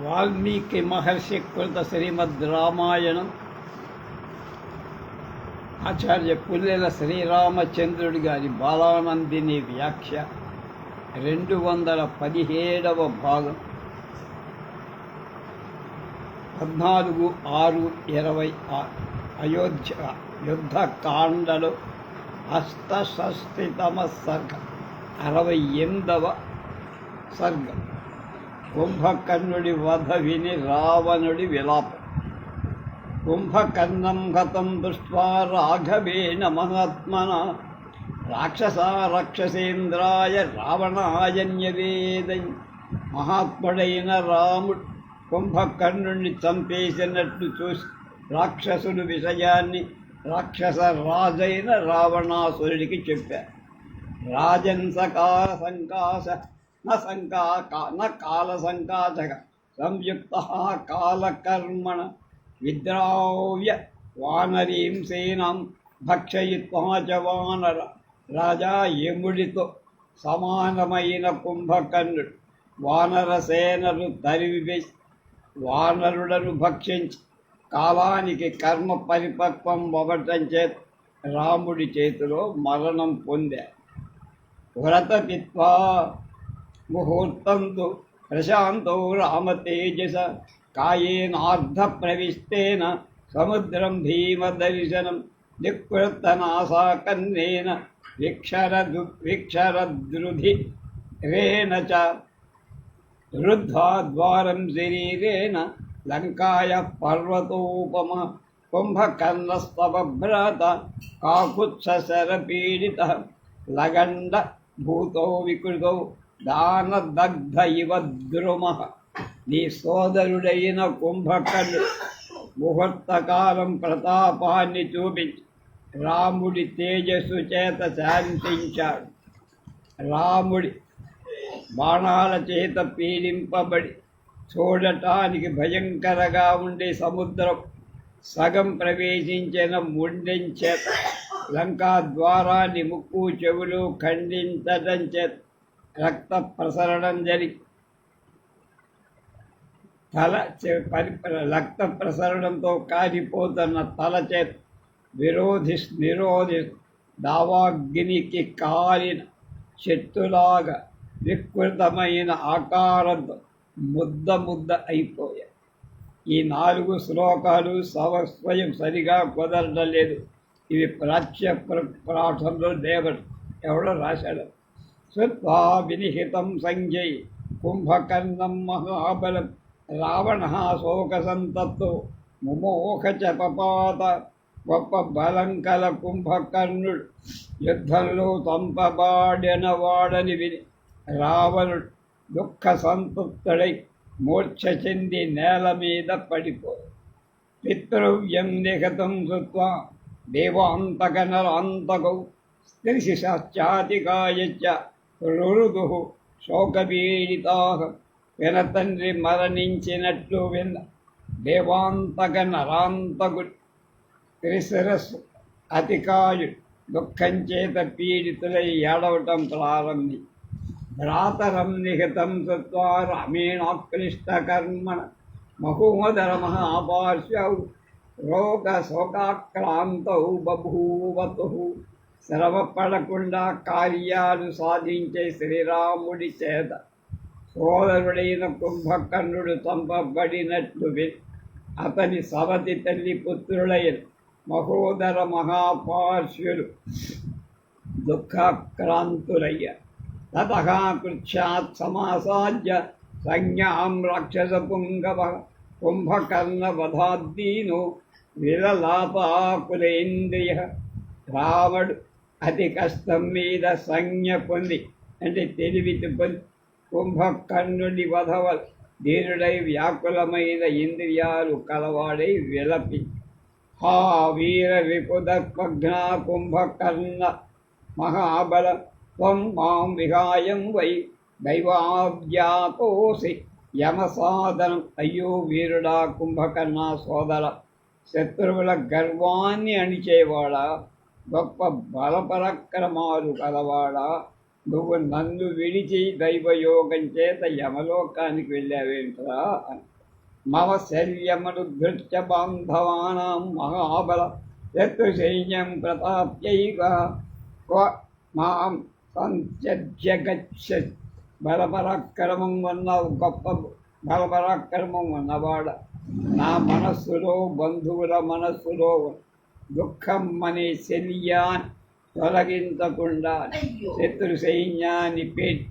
వాల్మీకి మహర్షి కృత శ్రీమద్ రామాయణం ఆచార్య పుల్లెల శ్రీరామచంద్రుడి గారి బాలానందిని వ్యాఖ్య 217వ భాగం 14/6/26 అయోధ్య యుద్ధకాండలో అష్టషష్టితమ సర్గ 68వ సర్గం. కుంభకర్ణుడి వధ విని రావణుడి విలాపం. కుంభకర్ణం హతం దృష్ట్వా రాఘవేణ మహాత్మన రాక్షసా రాక్షసేంద్రాయ రావణాయన్యవేదై. మహాత్ముడైన రాముడు కుంభకర్ణుడిని చంపేసినట్లు చూసి రాక్షసుడు విషయాన్ని రాక్షస రాజైన రావణాసురుడికి చెప్పారు. రాజన్ సకాల సంకాశ కాల సంకాశక సంయుక్త కాలకర్మణ విద్రావ్య వానరీం సేనాం భక్షయిత్వా చ వానర. రాజా యముడితో సమానమైన కుంభకర్ణుడు వానర సేనలు తరివివేసి వానరులను భక్షించి కాలానికి కర్మ పరిపక్వం అవ్వటం చేత రాముడి చేతిలో మరణం పొందారు. వ్రతపిత్వా ముహూర్తంతో ప్రశాంతో రామతేజస కాయేనార్ధ ప్రవిష్టేన సముద్రం భీమదర్శనం దిక్వృత్తనాసాకన్నేన విక్షరద్రుధి రేణ చ రుద్ధ్వా ద్వారం శరీరేణ లంకాయ పర్వతోపమ. కుంభకర్ణస్తవభ్రాత కాకుత్సరపీడిత లగండ భూతో వికృతో దానదగ్ధ ఇవ ద్రుమ. నీ సోదరుడైన కుంభకర్ణుడు ముహూర్తకాలం ప్రతాపాన్ని చూపించి రాముడి తేజస్సు చేత శాంతించాడు. రాముడి బాణాల చేత పీడింపబడి చూడటానికి భయంకరగా ఉండే సముద్రం సగం ప్రవేశించిన ముండెం చేత లంకా ద్వారాన్ని ముక్కు చెవులు ఖండించడం చేత రక్త ప్రసరణం జరిగి రక్త ప్రసరణంతో కారిపోతున్న తల చేత నిరోధి దావాగ్నికి కాలిన చెట్టులాగా వికృతమైన ఆకారంతో ముద్ద అయిపోయాయి. ఈ 4 శ్లోకాలు స్వయం సరిగా కుదరడం లేదు. ఇవి ప్రాచ్య పాఠంలో దేవుడు ఎవడో రాశాడు. శ్రుత్వా వినిహితం సంజయ్ కుంభకర్ణం మహాబలం రావణ శోకసంతప్తో ముమోహ చ పపాత. గొప్ప బలం కల కుంభకర్ణుడు యుద్ధంలో చంపబాడిన వాడని విని రావణుడు దుఃఖ సంతృప్తుడై మూర్ఛ చెంది నేల మీద పడిపోయి పితృవ్యం నిహతం శృత్వా దేవాంతక నరాంతకౌ స్త్రీశాశ్చాతికాయచ్చ రురుదు శోకపీడితా. వినతండ్రి మరణించినట్లు విన్న దేవాంతక నరాంతకుడు త్రిశిరస్సు అతికాయుడు దుఃఖం చేత పీడితులై ఏడవటం ప్రారంభి. భ్రాతరం నిహితం సత్వా రామేణాక్లిష్టకర్మణ మహోదర మహాపార్శ్వౌ రోగ శోకాక్రాంతౌ బభూవతు. శ్రమ పడకుండా కార్యాలు సాధించే శ్రీరాముడి చేత సోదరుడైన కుంభకర్ణుడు చంపబడినట్లు అతని సవతి తల్లి పుత్రులైన మహోదర మహాపార్శ్వులు దుఃఖాక్రాంతులయ్యారు. తతః కృచ్ఛాత్ సమాసాద్య సంజ్ఞాం రాక్షసపుంగవ కుంభకర్ణవధాద్దీనో విలలాపాకులేంద్రియ. రావణుడు అతి కష్టం మీద సంజ్ఞ పొంది అంటే తెలివితి పొంది కుంభకర్ణుడి వధవల ధీరుడై వ్యాకులమైన ఇంద్రియాలు కలవాడై విలపి హా వీర రిపుదగ్న కుంభకర్ణ మహాబల త్వం మాం విహాయం వై దైవాజ్ఞాతోసి యమసాధనం. అయ్యో వీరుడా కుంభకర్ణ సోదర, శత్రువుల గర్వాన్ని అణిచేవాడా, గొప్ప బలపరాక్రమాలు కలవాడా, నువ్వు నన్ను విడిచి దైవయోగం చేత యమలోకానికి వెళ్ళావేంట్రా? మమ శల్యమనుధృత్య బాంధవానాం మహాబల శత్రుసైన్యం ప్రతాప్యైవ క్వ మాం సంత్యజ్య గచ్చత్. బలపరాక్రమం ఉన్న గొప్ప బలపరాక్రమం ఉన్నవాడ నా మనస్సులో, బంధువుల మనస్సులో దుఃఖం అనే శల్యాన్ని తొలగించకుండా శత్రు సైన్యాన్ని పెట్టి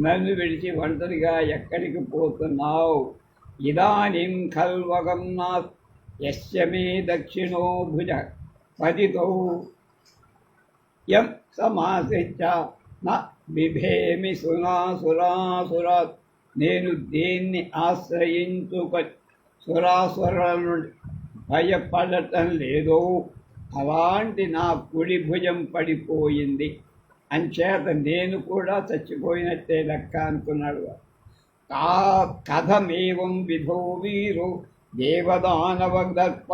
నన్ను విడిచి ఒంటరిగా ఎక్కడికి పోతున్నావు? ఇదానీం ఖల్వగం నా యస్య మే దక్షిణో భుజ పతితో యం సమాసిత్య న బిభేమి సురాసురాసురాత్. నేను దేన్ని ఆశ్రయించుకొని సురాసురుల నుండి భయపడటం లేదో అలాంటి నా కుడి భుజం పడిపోయింది, అంచేత నేను కూడా చచ్చిపోయినట్టే లెక్క అనుకున్నాడు. కథమేవం విధో వీరు దేవదానవదర్ప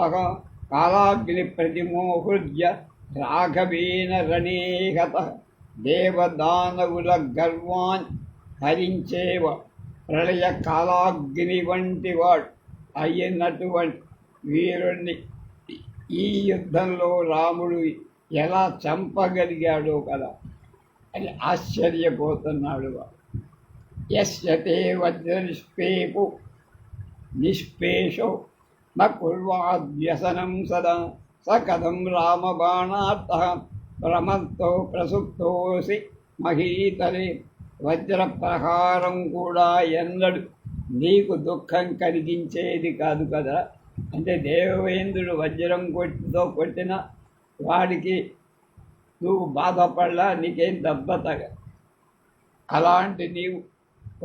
కాలాగ్ని ప్రతిమోహృజ్య రాఘవేన రణేహత. దేవదానవుల గర్వాన్ హరించేవ ప్రళయ కాలాగ్ని వంటి వాడు అయినటువంటి వీరుణ్ణి ఈ యుద్ధంలో రాముడు ఎలా చంపగలిగాడో కదా అని ఆశ్చర్యపోతున్నాడు. యస్యతే వజ్రనిష్పేపు నిష్పేషో న కుర్వాద్వ్యసనం సదా స కథం రామబాణార్థ ప్రమత్తో ప్రసుప్తోసి మహీతలే. వజ్రప్రహారం కూడా ఎన్నడు నీకు దుఃఖం కలిగించేది కాదు కదా. అంటే దేవేంద్రుడు వజ్రం కొట్టిన వాడికి నువ్వు బాధపడలా, నీకేం దెబ్బ తగ. అలాంటి నీవు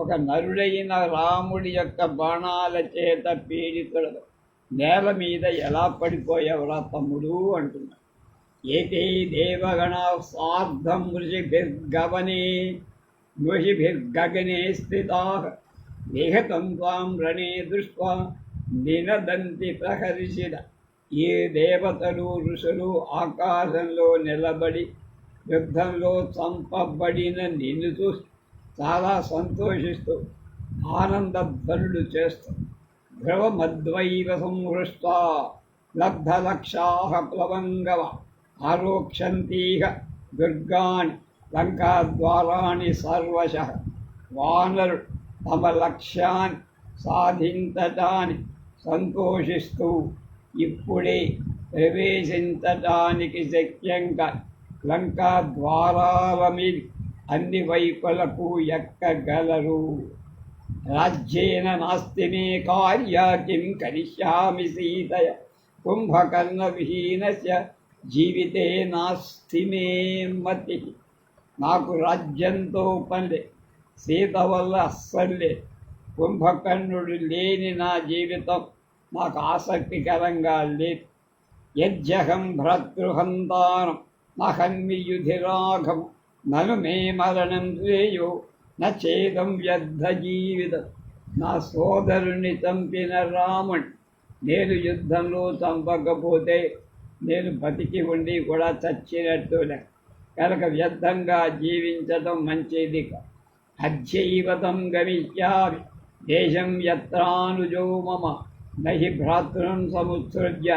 ఒక నరుడైన రాముడి యొక్క బాణాల చేత పీడితుడు నేల మీద ఎలా పడిపోయావురా తమ్ముడు అంటున్నా. ఏకై దేవగణ సార్ధం ఋషిభిర్గగనే స్థితా నిహతం త్వాం రణే దృష్ట్వా నినదంతి ప్రహర్షిత. ఈ దేవతలు ఋషులు ఆకాశంలో నిలబడి యుద్ధంలో చంపబడిన నిన్ను చూసి చాలా సంతోషిస్తూ ఆనందధ్వనులు చేస్తూ ధ్రువమద్వైవ సంహృష్ట లబ్ధలక్షా ప్లవంగవ ఆరోక్షంతీహ దుర్గాని లంకాద్వారాణి సర్వశః. వానరుడు తమ లక్ష్యాన్ని సాధించటానికి సంతోషిస్తూ ఇప్పుడే ప్రవేశించటానికి శక్యంగా లంకా ద్వారాల మీద అన్ని వైపులకు ఎక్కగలరు. రాజ్యేన నాస్తి మే కార్య కిం కరిష్యామి సీతయ కుంభకర్ణ విహీనస్య జీవితే నాస్తి మే మతి. నాకు రాజ్యంతో పనిలే, సీత వల్ల అస్సలే, కుంభకర్ణుడు లేని నా జీవితం నాకు ఆసక్తికరంగా లేదు. యజ్జహం భ్రతృహంతానం నహన్మి యుధిరాఘం నను మే మరణం శ్రేయో నేదం వ్యర్థ జీవితం. నా సోదరుని చంపిన రాముని నేను యుద్ధంలో చంపకపోతే నేను బతికి ఉండి కూడా చచ్చినట్టులే, కనుక వ్యర్థంగా జీవించడం మంచిది. అద్యైవతం గమిష్యామి దేశం యత్రానుజో మమ నహి భ్రాతృం సముత్సృజ్య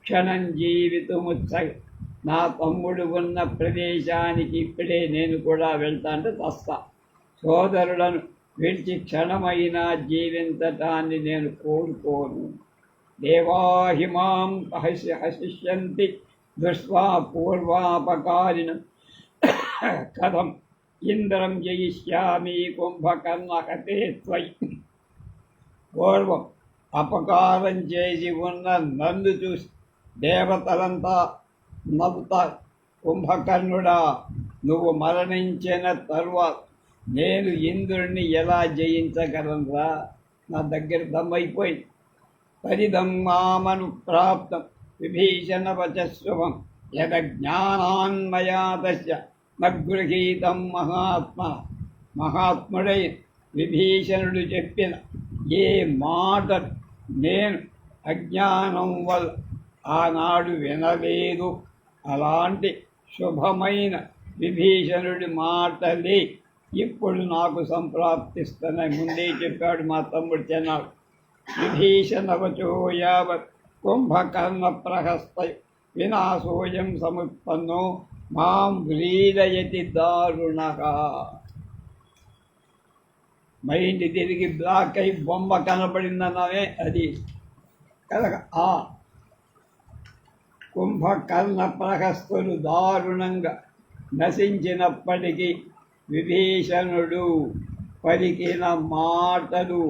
క్షణం జీవితముత్సగ. నా తమ్ముడు ఉన్న ప్రదేశానికి ఇప్పుడే నేను కూడా వెళ్తా అంటే వస్తా. సోదరులను విడిచి క్షణమైనా జీవించటాన్ని నేను కోరుకోను. దేవాహిమాం హసిష్యంతి దృష్ట్వా పూర్వాపకారిణం కథం ఇంద్రం జయిష్యామి కుంభకర్ణహతే త్వయి. పూర్వం అపకారం చేసి ఉన్న నన్ను చూసి దేవతలంతా నవ్వుతారు. కుంభకర్ణుడా, నువ్వు మరణించిన తరువాత నేను ఇంద్రుడిని ఎలా జయించగలనురా? నా దగ్గర దమ్మైపోయింది. పరిదం మామను ప్రాప్తం విభీషణ వచస్వం యద జ్ఞానాన్మయా తస్య నగృహీతం మహాత్మ. మహాత్ముడై విభీషణుడు చెప్పిన ఏ మాట నేను అజ్ఞానం వల్ల ఆనాడు వినలేదు, అలాంటి శుభమైన విభీషణుడి మాటలే ఇప్పుడు నాకు సంప్రాప్తిస్తున్నాయి. ముందే చెప్పాడు మా తమ్ముడు చెన్నాడు. విభీషణవచో యావత్ కుంభకర్ణ ప్రహస్త వినాశోయం సముత్పన్నో మాం వ్రీడయతి దారుణ. మైండ్ తిరిగి బ్లాక్ అయి బొమ్మ కనబడిందన్నదే అది కనుక ఆ కుంభకర్ణ ప్రహస్తులు దారుణంగా నశించినప్పటికీ విభీషణుడు పలికిన మాటలు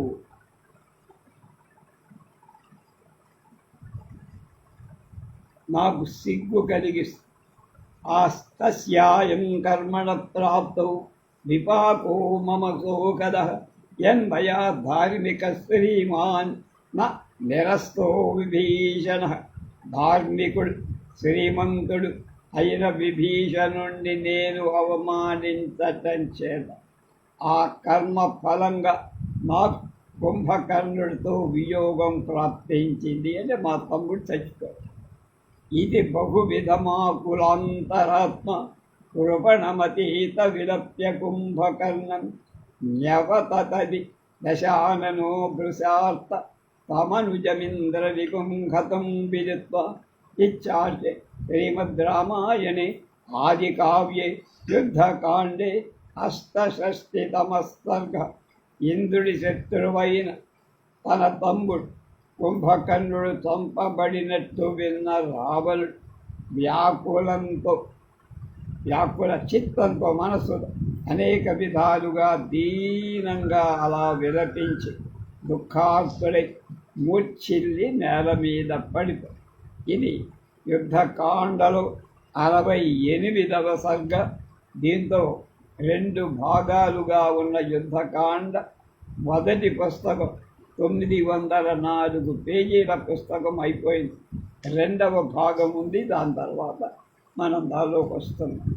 నాకు సిగ్గు కలిగిస్తుంది. ఆస్తస్యాయం కర్మణ ప్రాప్తౌ విపాకో మమ శోకద యన్మయా ధార్మిక శ్రీమాన్ న నిరస్తో విభీషణ. ధార్మికుడు శ్రీమంతుడు అయిన విభీషణుణ్ణి నేను అవమానించటం చేత ఆ కర్మ ఫలంగా నాకు కుంభకర్ణుడితో వియోగం ప్రాప్తించింది అంటే మా తమ్ముడు చచ్చిపోయాడు. ఇది బహువిధమాకులాంతరాత్మ కృపణమతీత విలప్య కుంభకర్ణం న్యవతది దశాననో భృశార్త తమనుజమింద్ర వికుంహతం విదిత్వ. ఇచ్చార్చే శ్రీమద్ రామాయణే ఆది కావ్యే యుద్ధకాండే అష్టషష్టితమ సర్గ. ఇంద్రుడి శత్రువైన తన తమ్ముడు కుంభకర్ణుడు చంపబడినట్టు విన్న రావణుడు వ్యాకుల చిత్తంతో మనస్సులో అనేక విధాలుగా దీనంగా అలా విలపించి దుఃఖాస్తుడై మూర్ఛిల్లి నేల మీద పడిపోయి. ఇది యుద్ధకాండలో 68వ సర్గ. దీంతో 2 భాగాలుగా ఉన్న యుద్ధకాండ మొదటి పుస్తకం 904 పేజీల పుస్తకం అయిపోయింది. 2వ భాగం ఉంది. దాని తర్వాత మనం దానిలోకి వస్తున్నాం.